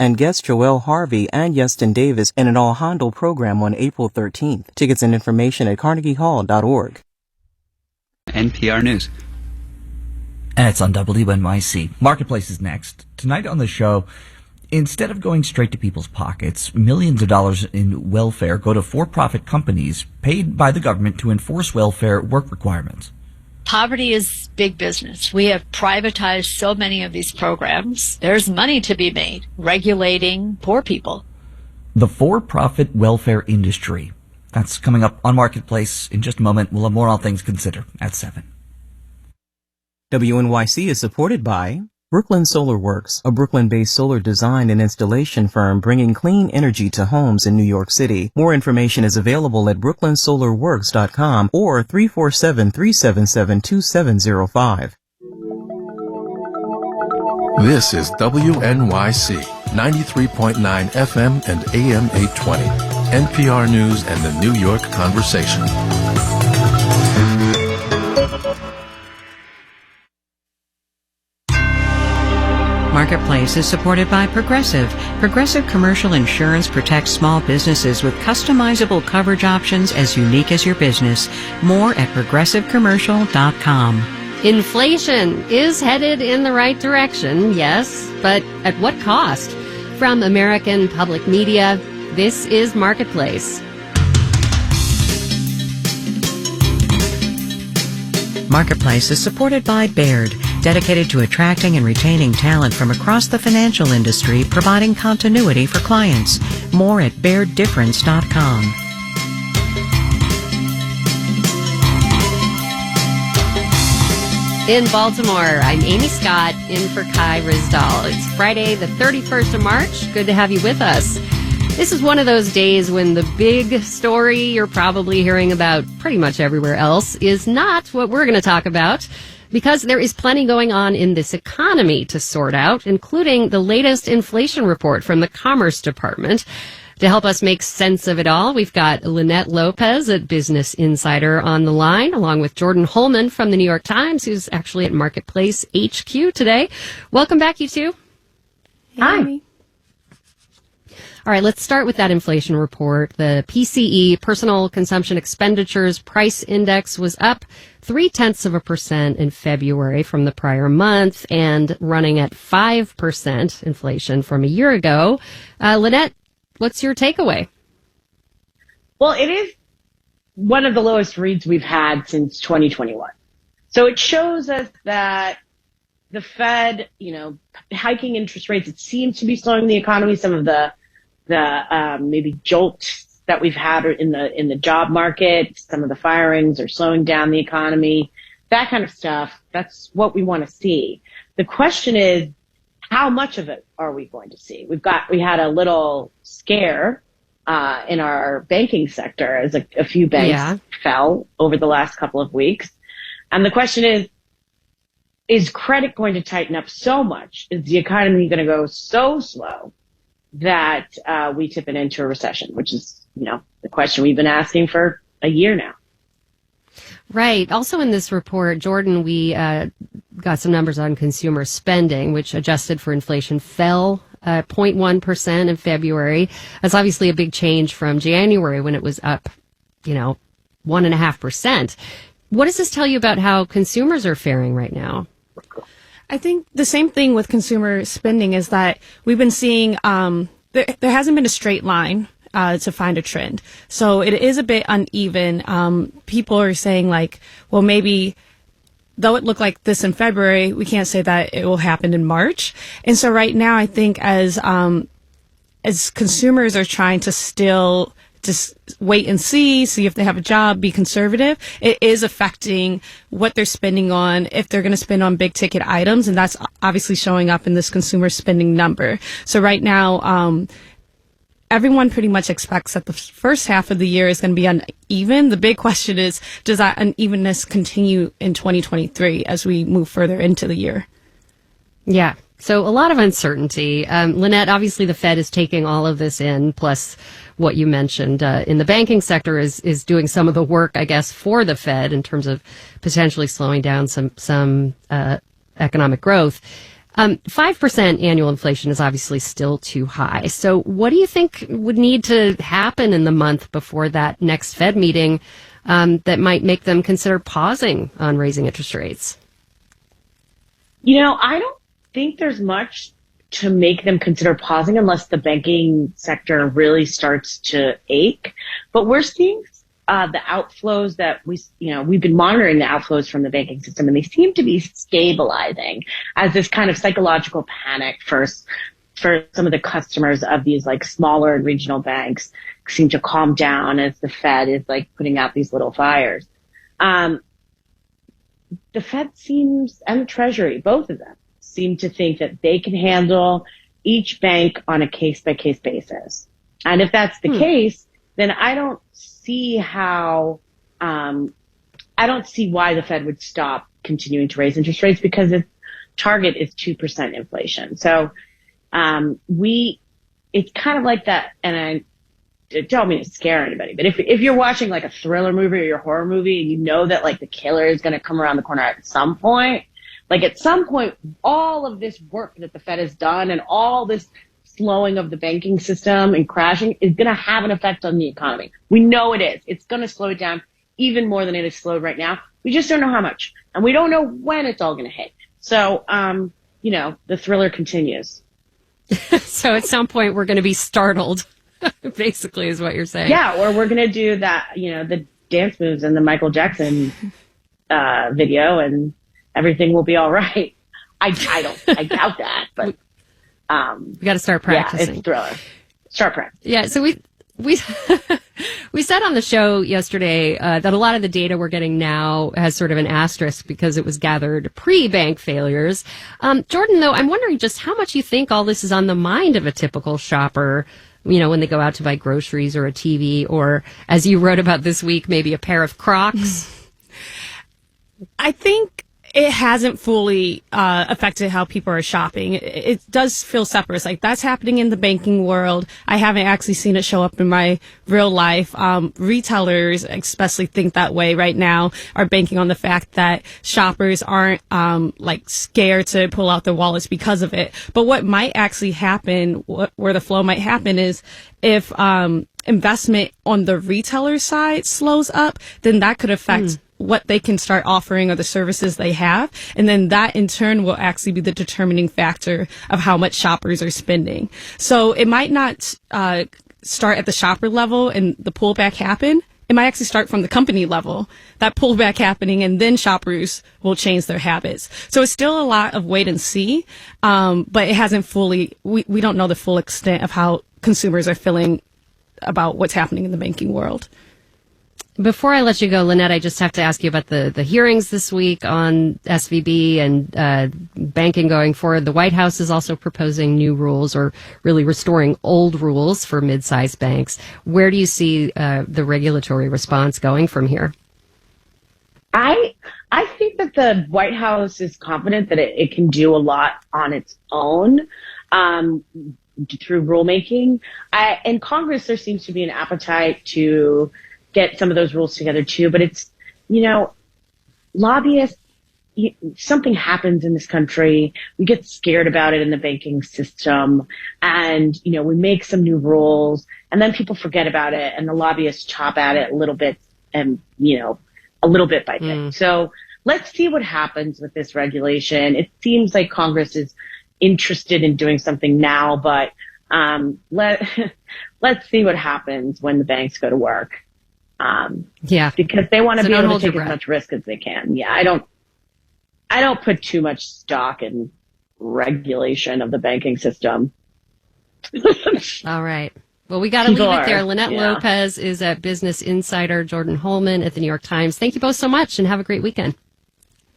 and guest Joelle Harvey and Yeston Davis in an all-handle program on April 13th. Tickets and information at carnegiehall.org. NPR News. And it's on WNYC. Marketplace is next. Tonight on the show, instead of going straight to people's pockets, millions of dollars in welfare go to for-profit companies paid by the government to enforce welfare work requirements. Poverty is big business. We have privatized so many of these programs. There's money to be made regulating poor people. The for-profit welfare industry. That's coming up on Marketplace in just a moment. We'll have more on things consider at 7. WNYC is supported by Brooklyn Solar Works, a Brooklyn-based solar design and installation firm bringing clean energy to homes in New York City. More information is available at brooklynsolarworks.com or 347-377-2705. This is WNYC 93.9 FM and AM 820. NPR News and the New York Conversation. Marketplace is supported by Progressive. Progressive Commercial Insurance protects small businesses with customizable coverage options as unique as your business. More at progressivecommercial.com. Inflation is headed in the right direction, yes, but at what cost? From American Public Media, this is Marketplace. Marketplace is supported by Baird, dedicated to attracting and retaining talent from across the financial industry, providing continuity for clients. More at BairdDifference.com. In Baltimore, I'm Amy Scott, in for Kai Rizdal. It's Friday, the 31st of March. Good to have you with us. This is one of those days when the big story you're probably hearing about pretty much everywhere else is not what we're going to talk about, because there is plenty going on in this economy to sort out, including the latest inflation report from the Commerce Department. To help us make sense of it all, we've got Lynette Lopez at Business Insider on the line, along with Jordan Holman from the New York Times, who's actually at Marketplace HQ today. Welcome back, you two. Hi. All right, let's start with that inflation report. The PCE, Personal Consumption Expenditures Price Index, was up 0.3% in February from the prior month and running at 5% inflation from a year ago. Lynette, what's your takeaway? Well, it is one of the lowest reads we've had since 2021. So it shows us that the Fed, hiking interest rates, it seems to be slowing the economy. Some of the maybe jolt that we've had in the job market, some of the firings are slowing down the economy, that kind of stuff. That's what we want to see. The question is, how much of it are we going to see? We had a little scare in our banking sector as a few banks fell over the last couple of weeks. And the question is credit going to tighten up so much? Is the economy going to go so slow that we tip it into a recession, which is, the question we've been asking for a year now. Right. Also in this report, Jordan, we got some numbers on consumer spending, which adjusted for inflation fell 0.1% in February. That's obviously a big change from January when it was up, 1.5%. What does this tell you about how consumers are faring right now? I think the same thing with consumer spending is that we've been seeing there hasn't been a straight line to find a trend. So it is a bit uneven. People are saying well, maybe though it looked like this in February, we can't say that it will happen in March. And so right now, I think as consumers are trying to still just wait and see if they have a job, be conservative, it is affecting what they're spending on, if they're going to spend on big ticket items. And that's obviously showing up in this consumer spending number. So right now, everyone pretty much expects that the first half of the year is going to be uneven. The big question is, does that unevenness continue in 2023 as we move further into the year? Yeah. So a lot of uncertainty. Lynette, obviously the Fed is taking all of this in, plus what you mentioned in the banking sector is doing some of the work, I guess, for the Fed in terms of potentially slowing down some economic growth. 5% annual inflation is obviously still too high. So what do you think would need to happen in the month before that next Fed meeting that might make them consider pausing on raising interest rates? I don't think there's much to make them consider pausing unless the banking sector really starts to ache. But we're seeing the outflows that we've been monitoring the outflows from the banking system, and they seem to be stabilizing as this kind of psychological panic for some of the customers of these like smaller and regional banks seem to calm down as the Fed is like putting out these little fires. The Fed seems, and the Treasury, both of them, seem to think that they can handle each bank on a case-by-case basis. And if that's the case, then I don't see why the Fed would stop continuing to raise interest rates, because its target is 2% inflation. So it's kind of like that, and I don't mean to scare anybody, but if you're watching like a thriller movie or your horror movie and you know that like the killer is going to come around the corner at some point, all of this work that the Fed has done and all this slowing of the banking system and crashing is going to have an effect on the economy. We know it is. It's going to slow it down even more than it is slowed right now. We just don't know how much, and we don't know when it's all going to hit. So, the thriller continues. So at some point we're going to be startled, basically, is what you're saying. Yeah, or we're going to do that, the dance moves in the Michael Jackson video, and everything will be all right. I doubt that, but we got to start practicing. Yeah, it's thriller. Start practicing. Yeah, so we said on the show yesterday that a lot of the data we're getting now has sort of an asterisk because it was gathered pre-bank failures. Jordan, though, I'm wondering just how much you think all this is on the mind of a typical shopper, when they go out to buy groceries or a TV, or, as you wrote about this week, maybe a pair of Crocs. I think it hasn't fully affected how people are shopping. It does feel separate. It's like that's happening in the banking world. I haven't actually seen it show up in my real life. Retailers especially think that way right now, are banking on the fact that shoppers aren't scared to pull out their wallets because of it. But what might actually happen, where the flow might happen, is if investment on the retailer side slows up, then that could affect what they can start offering or the services they have. And then that in turn will actually be the determining factor of how much shoppers are spending. So it might not start at the shopper level and the pullback happen. It might actually start from the company level, that pullback happening, and then shoppers will change their habits. So it's still a lot of wait and see, but it hasn't fully, we don't know the full extent of how consumers are feeling about what's happening in the banking world. Before I let you go, Lynette, I just have to ask you about the hearings this week on SVB and banking going forward. The White House is also proposing new rules, or really restoring old rules for mid-sized banks. Where do you see the regulatory response going from here? I think that the White House is confident that it can do a lot on its own through rulemaking. In Congress, there seems to be an appetite to get some of those rules together too, but it's, lobbyists, something happens in this country, we get scared about it in the banking system, and, we make some new rules, and then people forget about it, and the lobbyists chop at it a little bit, and, a little bit by bit. So let's see what happens with this regulation. It seems like Congress is interested in doing something now, but let's see what happens when the banks go to work. Because they want to be able to take as much risk as they can. Yeah, I don't put too much stock in regulation of the banking system. All right. Well, we got to leave it there. Lynette Lopez is at Business Insider, Jordan Holman at the New York Times. Thank you both so much, and have a great weekend.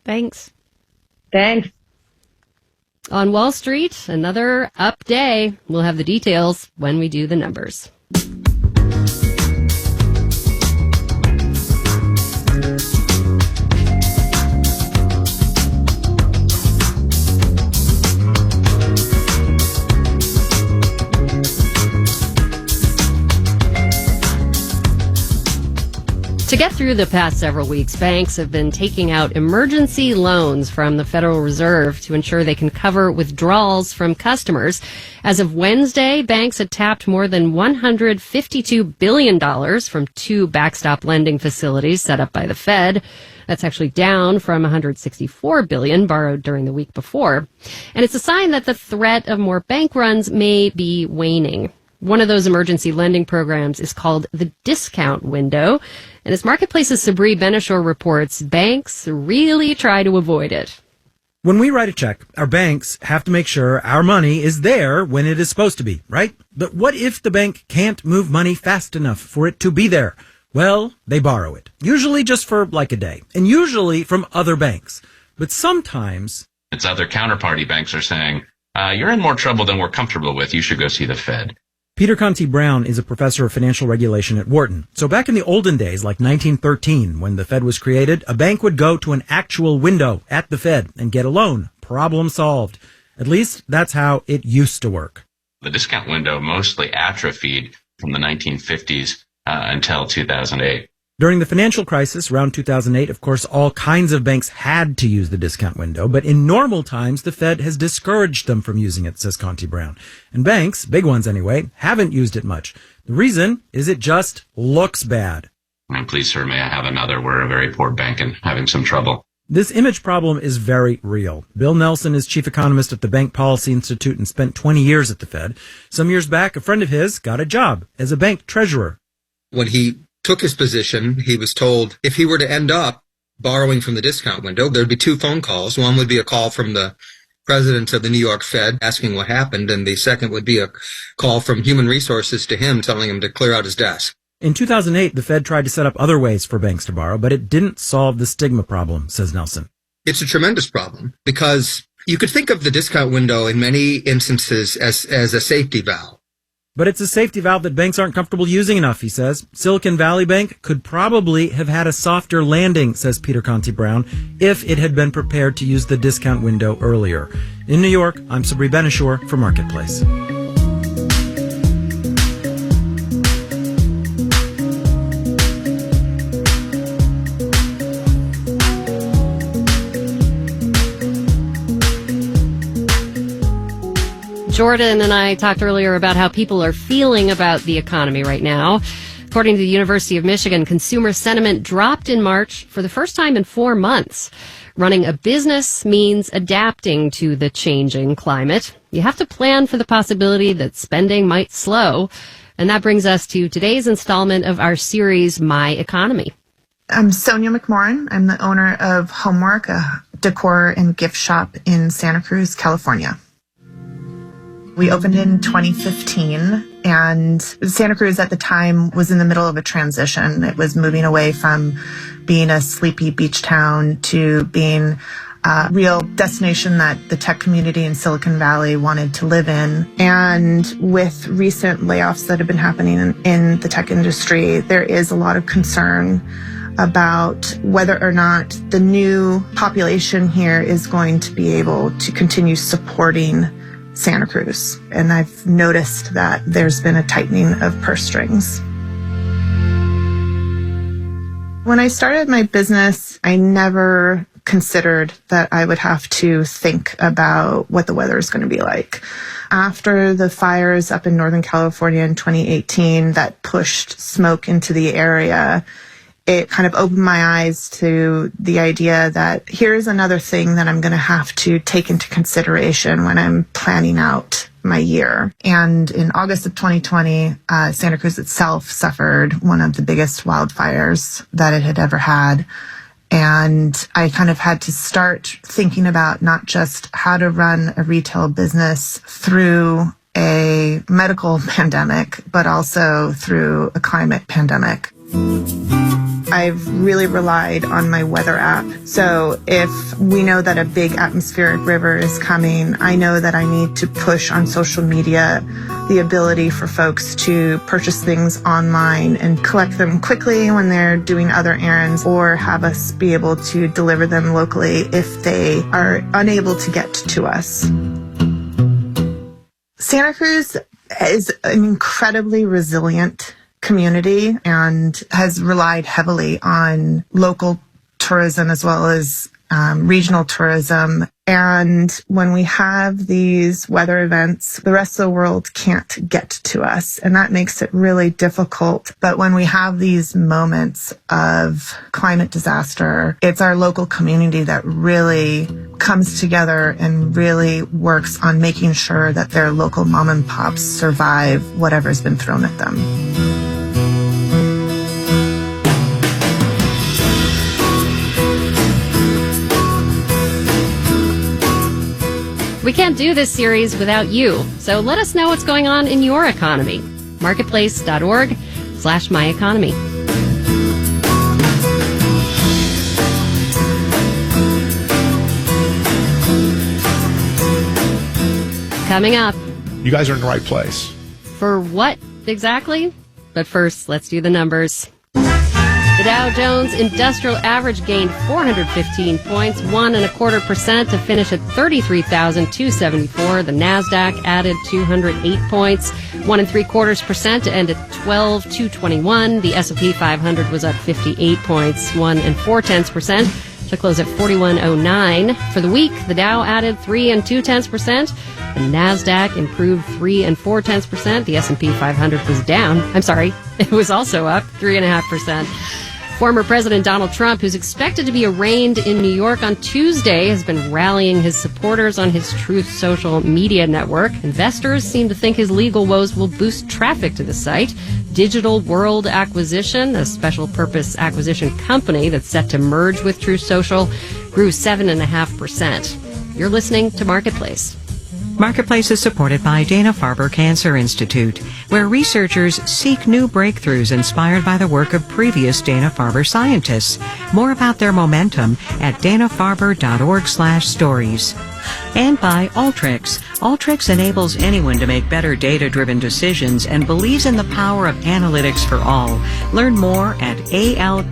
Thanks. On Wall Street, another up day. We'll have the details when we do the numbers. To get through the past several weeks, banks have been taking out emergency loans from the Federal Reserve to ensure they can cover withdrawals from customers. As of Wednesday, banks had tapped more than $152 billion from 2 backstop lending facilities set up by the Fed. That's actually down from $164 billion borrowed during the week before. And it's a sign that the threat of more bank runs may be waning. One of those emergency lending programs is called the discount window. And as Marketplace's Sabri Benishore reports, banks really try to avoid it. When we write a check, our banks have to make sure our money is there when it is supposed to be, right? But what if the bank can't move money fast enough for it to be there? Well, they borrow it, usually just for like a day, and usually from other banks. But sometimes its other counterparty banks are saying, you're in more trouble than we're comfortable with. You should go see the Fed. Peter Conti Brown is a professor of financial regulation at Wharton. So back in the olden days, like 1913, when the Fed was created, a bank would go to an actual window at the Fed and get a loan. Problem solved. At least that's how it used to work. The discount window mostly atrophied from the 1950s until 2008. During the financial crisis around 2008, of course, all kinds of banks had to use the discount window, but in normal times, the Fed has discouraged them from using it, says Conti Brown. And banks, big ones anyway, haven't used it much. The reason is it just looks bad. And please, sir, may I have another? We're a very poor bank and having some trouble. This image problem is very real. Bill Nelson is chief economist at the Bank Policy Institute and spent 20 years at the Fed. Some years back, a friend of his got a job as a bank treasurer. When he took his position, he was told if he were to end up borrowing from the discount window, there'd be 2 phone calls. One would be a call from the president of the New York Fed asking what happened, and the second would be a call from Human Resources to him telling him to clear out his desk. In 2008, the Fed tried to set up other ways for banks to borrow, but it didn't solve the stigma problem, says Nelson. It's a tremendous problem because you could think of the discount window in many instances as a safety valve. But it's a safety valve that banks aren't comfortable using enough, he says. Silicon Valley Bank could probably have had a softer landing, says Peter Conti Brown, if it had been prepared to use the discount window earlier. In New York, I'm Sabri Benishore for Marketplace. Jordan and I talked earlier about how people are feeling about the economy right now. According to the University of Michigan, consumer sentiment dropped in March for the first time in 4 months. Running a business means adapting to the changing climate. You have to plan for the possibility that spending might slow. And that brings us to today's installment of our series, My Economy. I'm Sonia McMorrin. I'm the owner of Homework, a decor and gift shop in Santa Cruz, California. We opened in 2015, and Santa Cruz at the time was in the middle of a transition. It was moving away from being a sleepy beach town to being a real destination that the tech community in Silicon Valley wanted to live in. And with recent layoffs that have been happening in the tech industry, there is a lot of concern about whether or not the new population here is going to be able to continue supporting Santa Cruz. And I've noticed that there's been a tightening of purse strings. When I started my business, I never considered that I would have to think about what the weather is going to be like. After the fires up in Northern California in 2018 that pushed smoke into the area, it kind of opened my eyes to the idea that here's another thing that I'm going to have to take into consideration when I'm planning out my year. And in August of 2020, Santa Cruz itself suffered one of the biggest wildfires that it had ever had. And I kind of had to start thinking about not just how to run a retail business through a medical pandemic, but also through a climate pandemic. I've really relied on my weather app. So if we know that a big atmospheric river is coming, I know that I need to push on social media the ability for folks to purchase things online and collect them quickly when they're doing other errands, or have us be able to deliver them locally if they are unable to get to us. Santa Cruz is an incredibly resilient community and has relied heavily on local tourism as well as regional tourism. And when we have these weather events, the rest of the world can't get to us. And that makes it really difficult. But when we have these moments of climate disaster, it's our local community that really comes together and really works on making sure that their local mom and pops survive whatever's been thrown at them. We can't do this series without you, so let us know what's going on in your economy. Marketplace.org/myeconomy. Coming up. You guys are in the right place. For what exactly? But first, let's do the numbers. The Dow Jones Industrial Average gained 415 points, 1.25% to finish at 33,274. The Nasdaq added 208 points, 1.75% to end at 12,221. The S&P 500 was up 58 points, 1.4% to close at 4109. For the week, the Dow added 3.2%. The Nasdaq improved 3.4%. The S&P 500 was down. It was also up 3.5%. Former President Donald Trump, who's expected to be arraigned in New York on Tuesday, has been rallying his supporters on his Truth Social media network. Investors seem to think his legal woes will boost traffic to the site. Digital World Acquisition, a special purpose acquisition company that's set to merge with Truth Social, grew 7.5%. You're listening to Marketplace. Marketplace is supported by Dana-Farber Cancer Institute, where researchers seek new breakthroughs inspired by the work of previous Dana-Farber scientists. More about their momentum at danafarber.org/stories. And by Alteryx. Alteryx enables anyone to make better data-driven decisions and believes in the power of analytics for all. Learn more at alteryx.com.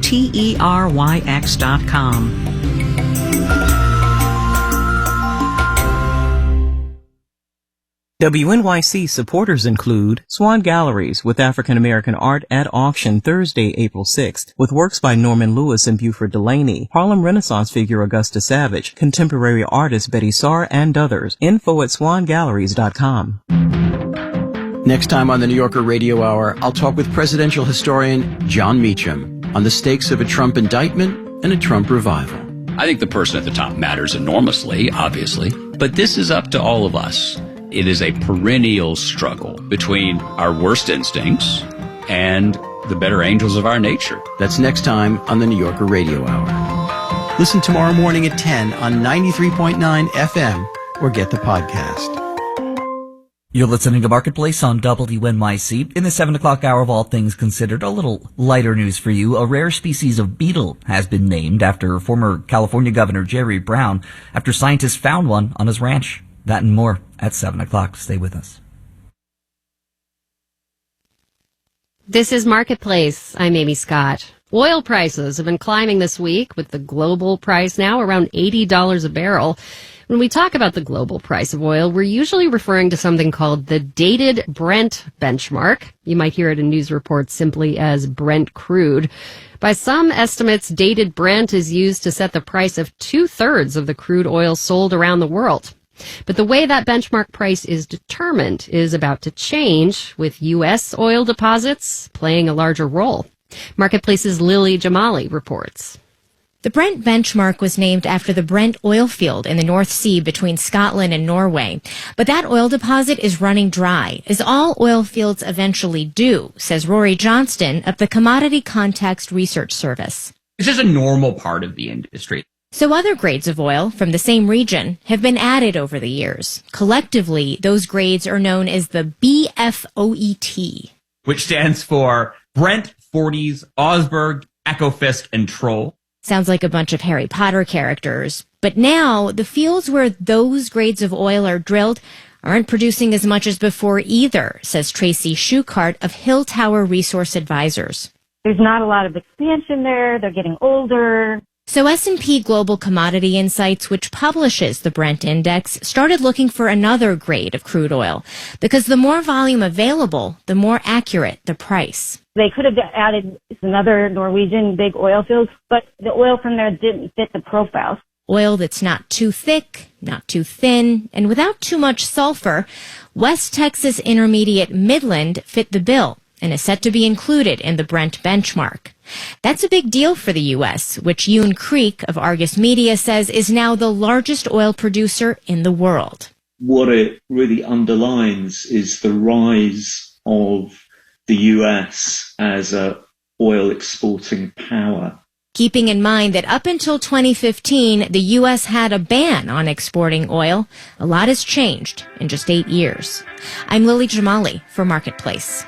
WNYC supporters include Swan Galleries with African American art at auction Thursday, April 6th, with works by Norman Lewis and Buford Delaney, Harlem Renaissance figure Augusta Savage, contemporary artist Betty Saar, and others. Info at swangalleries.com. Next time on the New Yorker Radio Hour, I'll talk with presidential historian John Meacham on the stakes of a Trump indictment and a Trump revival. I think the person at the top matters enormously, obviously, but this is up to all of us. It is a perennial struggle between our worst instincts and the better angels of our nature. That's next time on the New Yorker Radio Hour. Listen tomorrow morning at 10 on 93.9 FM or get the podcast. You're listening to Marketplace on WNYC. In the 7 o'clock hour of All Things Considered, a little lighter news for you. A rare species of beetle has been named after former California Governor Jerry Brown after scientists found one on his ranch. That and more at 7 o'clock. Stay with us. This is Marketplace. I'm Amy Scott. Oil prices have been climbing this week, with the global price now around $80 a barrel. When we talk about the global price of oil, we're usually referring to something called the Dated Brent benchmark. You might hear it in news reports simply as Brent crude. By some estimates, Dated Brent is used to set the price of 2/3 of the crude oil sold around the world. But the way that benchmark price is determined is about to change, with U.S. oil deposits playing a larger role. Marketplace's Lily Jamali reports. The Brent benchmark was named after the Brent oil field in the North Sea between Scotland and Norway. But that oil deposit is running dry, as all oil fields eventually do, says Rory Johnston of the Commodity Context Research Service. This is a normal part of the industry. So other grades of oil from the same region have been added over the years. Collectively, those grades are known as the BFOET, which stands for Brent, Forties, Osberg, Ekofisk, and Troll. Sounds like a bunch of Harry Potter characters. But now, the fields where those grades of oil are drilled aren't producing as much as before either, says Tracy Schuchart of Hill Tower Resource Advisors. There's not a lot of expansion there. They're getting older. So S&P Global Commodity Insights, which publishes the Brent Index, started looking for another grade of crude oil because the more volume available, the more accurate the price. They could have added another Norwegian big oil field, but the oil from there didn't fit the profile. Oil that's not too thick, not too thin, and without too much sulfur, West Texas Intermediate Midland fit the bill and is set to be included in the Brent benchmark. That's a big deal for the U.S., which Yoon Creek of Argus Media says is now the largest oil producer in the world. What it really underlines is the rise of the U.S. as an oil exporting power. Keeping in mind that up until 2015, the U.S. had a ban on exporting oil, a lot has changed in just 8 years. I'm Lily Jamali for Marketplace.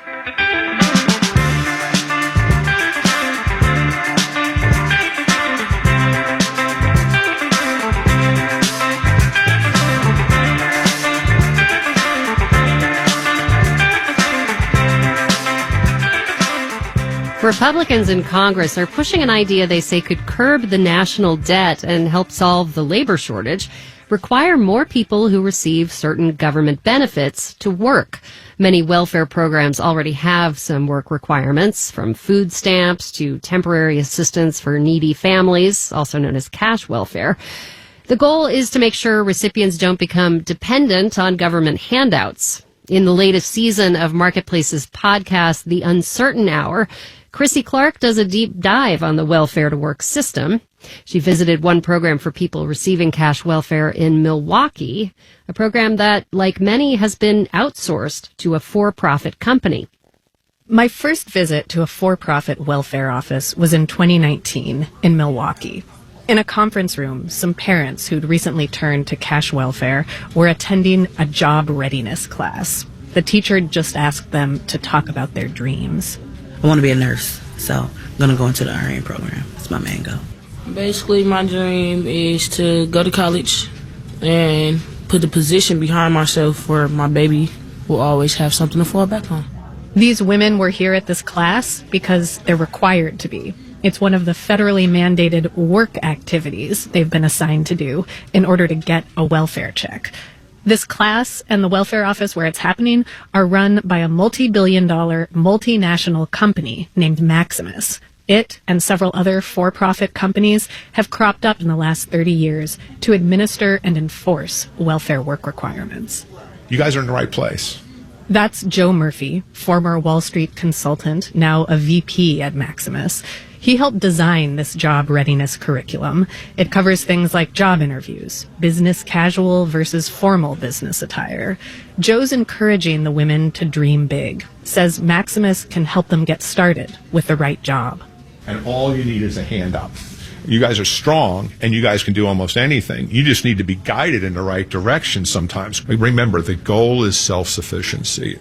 Republicans in Congress are pushing an idea they say could curb the national debt and help solve the labor shortage, require more people who receive certain government benefits to work. Many welfare programs already have some work requirements, from food stamps to temporary assistance for needy families, also known as cash welfare. The goal is to make sure recipients don't become dependent on government handouts. In the latest season of Marketplace's podcast, The Uncertain Hour, Chrissy Clark does a deep dive on the welfare to work system. She visited one program for people receiving cash welfare in Milwaukee, a program that, like many, has been outsourced to a for-profit company. My first visit to a for-profit welfare office was in 2019 in Milwaukee. In a conference room, some parents who'd recently turned to cash welfare were attending a job readiness class. The teacher just asked them to talk about their dreams. I want to be a nurse, so I'm going to go into the RN program. That's my main goal. Basically, my dream is to go to college and put the position behind myself where my baby will always have something to fall back on. These women were here at this class because they're required to be. It's one of the federally mandated work activities they've been assigned to do in order to get a welfare check. This class and the welfare office where it's happening are run by a multi-billion-dollar multinational company named Maximus. It and several other for-profit companies have cropped up in the last 30 years to administer and enforce welfare work requirements. You guys are in the right place. That's Joe Murphy, former Wall Street consultant, now a VP at Maximus. He helped design this job readiness curriculum. It covers things like job interviews, business casual versus formal business attire. Joe's encouraging the women to dream big, says Maximus can help them get started with the right job. And all you need is a hand up. You guys are strong, and you guys can do almost anything. You just need to be guided in the right direction sometimes. Remember, the goal is self-sufficiency.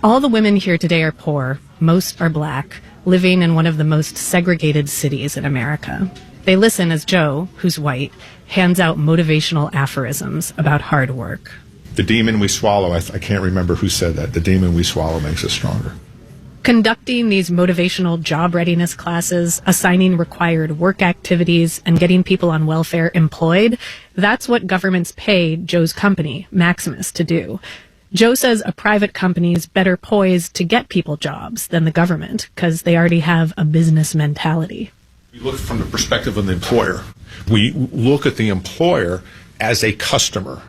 All the women here today are poor. Most are black, living in one of the most segregated cities in America. They listen as Joe, who's white, hands out motivational aphorisms about hard work. The demon we swallow, I can't remember who said that. The demon we swallow makes us stronger. Conducting these motivational job readiness classes, assigning required work activities, and getting people on welfare employed, that's what governments pay Joe's company, Maximus, to do. Joe says a private company is better poised to get people jobs than the government because they already have a business mentality. We look from the perspective of the employer. We look at the employer as a customer.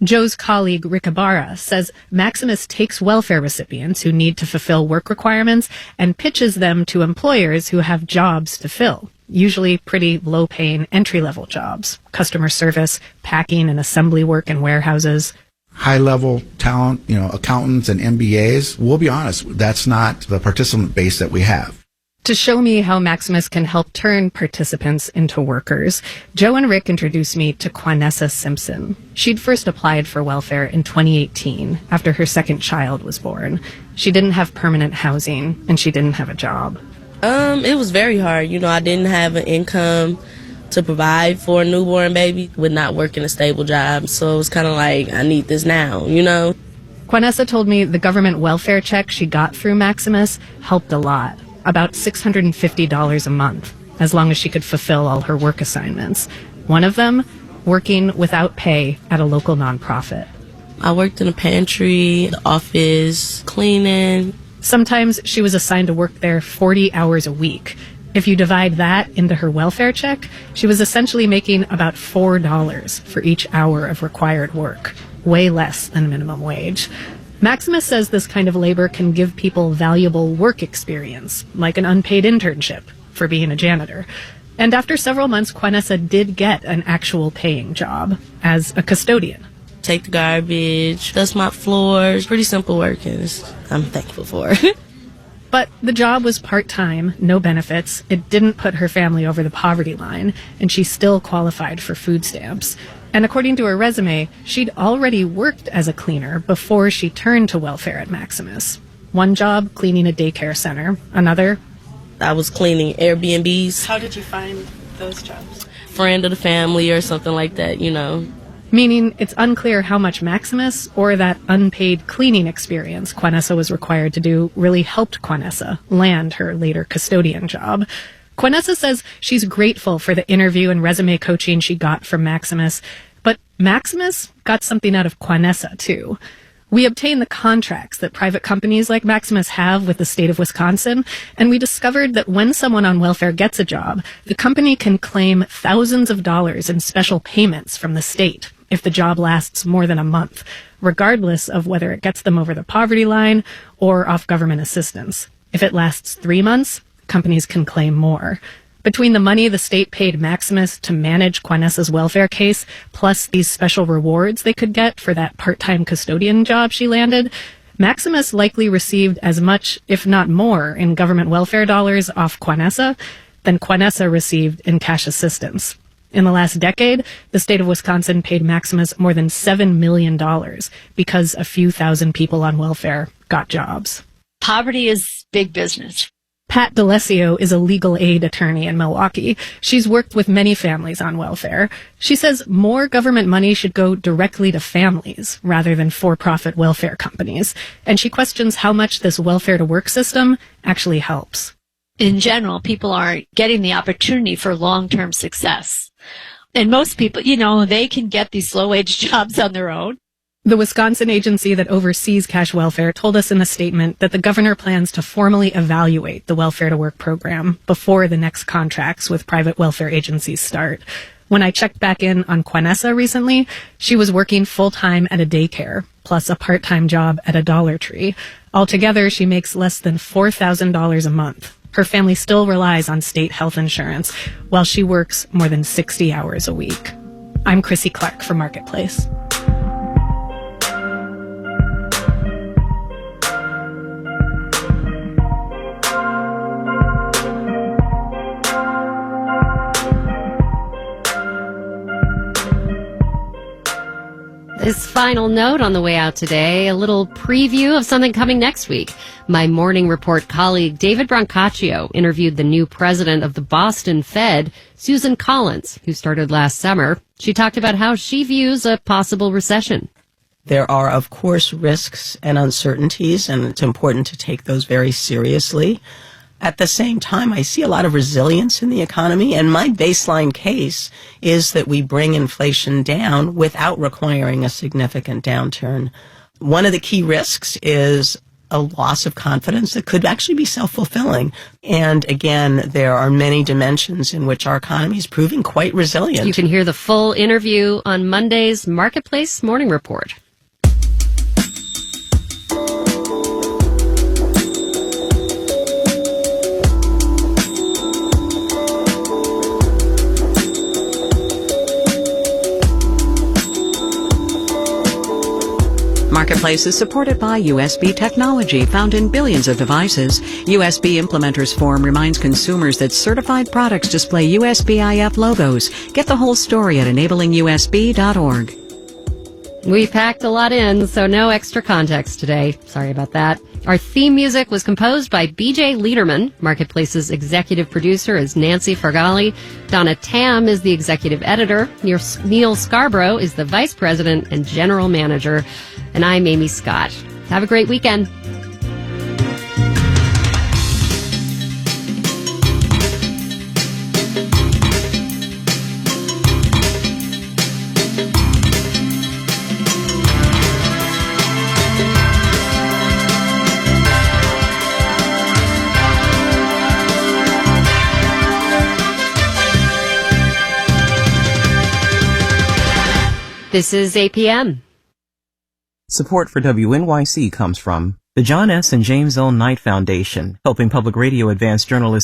Joe's colleague, Rick Ibarra, says Maximus takes welfare recipients who need to fulfill work requirements and pitches them to employers who have jobs to fill, usually pretty low-paying entry-level jobs, customer service, packing and assembly work in warehouses. High-level talent, accountants and MBAs, we'll be honest, that's not the participant base that we have. To show me how Maximus can help turn participants into workers, Joe and Rick introduced me to Quanessa Simpson. She'd first applied for welfare in 2018 after her second child was born. She didn't have permanent housing and she didn't have a job. It was very hard. I didn't have an income to provide for a newborn baby with not working a stable job. So it was kind of like, I need this now, Quanessa told me the government welfare check she got through Maximus helped a lot, about $650 a month. as long as she could fulfill all her work assignments. One of them, working without pay at a local nonprofit. I worked in a pantry, the office, cleaning. Sometimes she was assigned to work there 40 hours a week. If you divide that into her welfare check, she was essentially making about $4 for each hour of required work, way less than minimum wage. Maximus says this kind of labor can give people valuable work experience, like an unpaid internship for being a janitor. And after several months, Quanessa did get an actual paying job as a custodian. Take the garbage, dust mop floors, pretty simple work, and I'm thankful for it. But the job was part-time, no benefits. It didn't put her family over the poverty line, and she still qualified for food stamps. And according to her resume, she'd already worked as a cleaner before she turned to welfare at Maximus. One job, cleaning a daycare center. Another, I was cleaning Airbnbs. How did you find those jobs? Friend of the family or something like that, Meaning it's unclear how much Maximus or that unpaid cleaning experience Quanessa was required to do really helped Quanessa land her later custodian job. Quanessa says she's grateful for the interview and resume coaching she got from Maximus, but Maximus got something out of Quanessa too. We obtained the contracts that private companies like Maximus have with the state of Wisconsin, and we discovered that when someone on welfare gets a job, the company can claim thousands of dollars in special payments from the state if the job lasts more than a month, regardless of whether it gets them over the poverty line or off government assistance. If it lasts 3 months, companies can claim more. Between the money the state paid Maximus to manage Quanessa's welfare case, plus these special rewards they could get for that part-time custodian job she landed, Maximus likely received as much, if not more, in government welfare dollars off Quanessa than Quanessa received in cash assistance. In the last decade, the state of Wisconsin paid Maximus more than $7 million because a few thousand people on welfare got jobs. Poverty is big business. Pat D'Alessio is a legal aid attorney in Milwaukee. She's worked with many families on welfare. She says more government money should go directly to families rather than for-profit welfare companies. And she questions how much this welfare-to-work system actually helps. In general, people aren't getting the opportunity for long-term success. And most people, they can get these low-wage jobs on their own. The Wisconsin agency that oversees cash welfare told us in a statement that the governor plans to formally evaluate the welfare-to-work program before the next contracts with private welfare agencies start. When I checked back in on Quanessa recently, she was working full-time at a daycare, plus a part-time job at a Dollar Tree. Altogether, she makes less than $4,000 a month. Her family still relies on state health insurance, while she works more than 60 hours a week. I'm Chrissy Clark for Marketplace. This final note on the way out today, a little preview of something coming next week. My Morning Report colleague David Brancaccio interviewed the new president of the Boston Fed, Susan Collins, who started last summer. She talked about how she views a possible recession. There are, of course, risks and uncertainties, and it's important to take those very seriously. At the same time, I see a lot of resilience in the economy, and my baseline case is that we bring inflation down without requiring a significant downturn. One of the key risks is a loss of confidence that could actually be self-fulfilling. And again, there are many dimensions in which our economy is proving quite resilient. You can hear the full interview on Monday's Marketplace Morning Report. Marketplace is supported by USB technology found in billions of devices. USB Implementers Forum reminds consumers that certified products display USB-IF logos. Get the whole story at enablingus.org. We packed a lot in, so no extra context today. Sorry about that. Our theme music was composed by B.J. Liederman. Marketplace's executive producer is Nancy Fargali. Donna Tam is the executive editor. Neil Scarborough is the vice president and general manager. And I'm Amy Scott. Have a great weekend. This is APM. Support for WNYC comes from the John S. and James L. Knight Foundation, helping public radio advance journalists